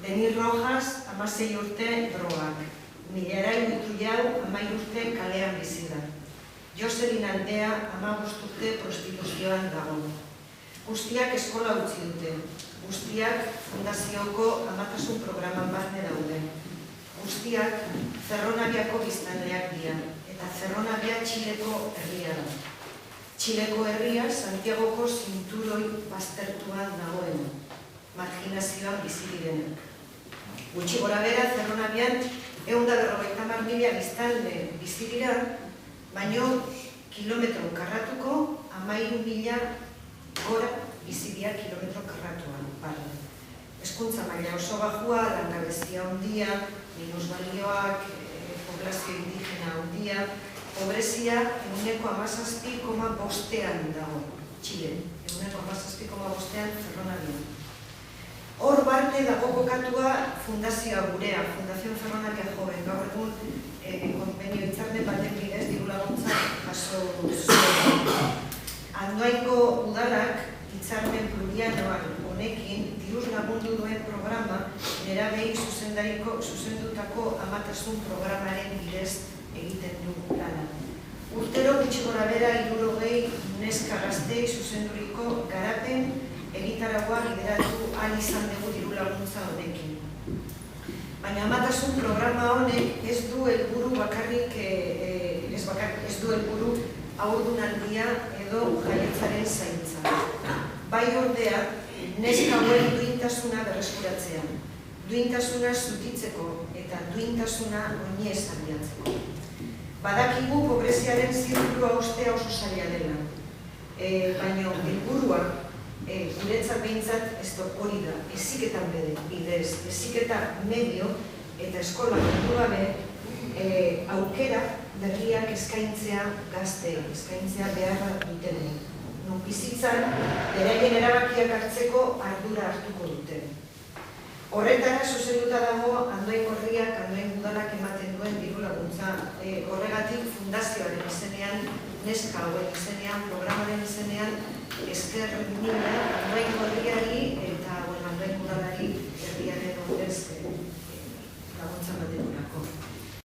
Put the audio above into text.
Deni Rojas, 16 urte drogak. Milarai Mitullau, 11 urte kalean bizi da. Joselin Aldea, 15 urte prostituzioan dago. Guztiak eskola utzi dute. Guztiak fundazioko amatasun programan barne daude. Guztiak Ferronabiako biztanleak dira, eta Ferronabia Txileko herria da. Txileko herria Santiagoko zinturoi baztertuan dagoen, marginazioan bizi direnak. Gutxi gora bera, Ferronabian 150.000 biztanle bizi dira, baino kilometro karratuko 13.000 gora bizi dira kilometro karratuan. Hezkuntza maila oso baxua, langabezia handia, minusbalioak, poblazio indigena handia, pobrezia 17,5%an dago Txilen, 17,5%an Ferronabian. Hor barne dago kokatua fundazioa gurea, Fundación Ferronabia Joven, gaur egun konbenio hitzarmen baten bidez diru laguntza jaso zuen. Andoaingo udalak hitzarmen plurianoan honekin diruz lagundu duen programa nerabei zuzendutako amatasun programaren bidez egiten du lana. Urtero gutxi gora bera 60 neska gaztei zuzenduriko garapen egitaragua lideratu ahal izan dugu diru laguntza honekin. Baina amatasun programa honek ez du helburu bakarrik, ez du helburu haurdunaldia edo jaiotzaren zaintza. Bai ordea, neska hauen duintasuna berreskuratzea, duintasuna zutitzeko eta duintasuna oinez abiatzeko. Badakigu pobreziaren zirkulua ostea oso zaila dela, baina helburua guretzat behintzat ez hori da, heziketan bidez, heziketa medio eta eskola kendu gabe aukera berriak eskaintzea gazteei, eskaintzea beharra dutenei. Non bizitzan, beraien erabakiak hartzeko ardura hartuko dute. Horretara zuzenduta dago Andoaingo herriak, Andoaingo udalak ematen duen diru laguntza. Horregatik fundazioaren izenean, neska hauen izenean, programaren izenean, esker mila Andoaingo herriari eta Andoaingo udalari herriaren ordez laguntza ematen duen.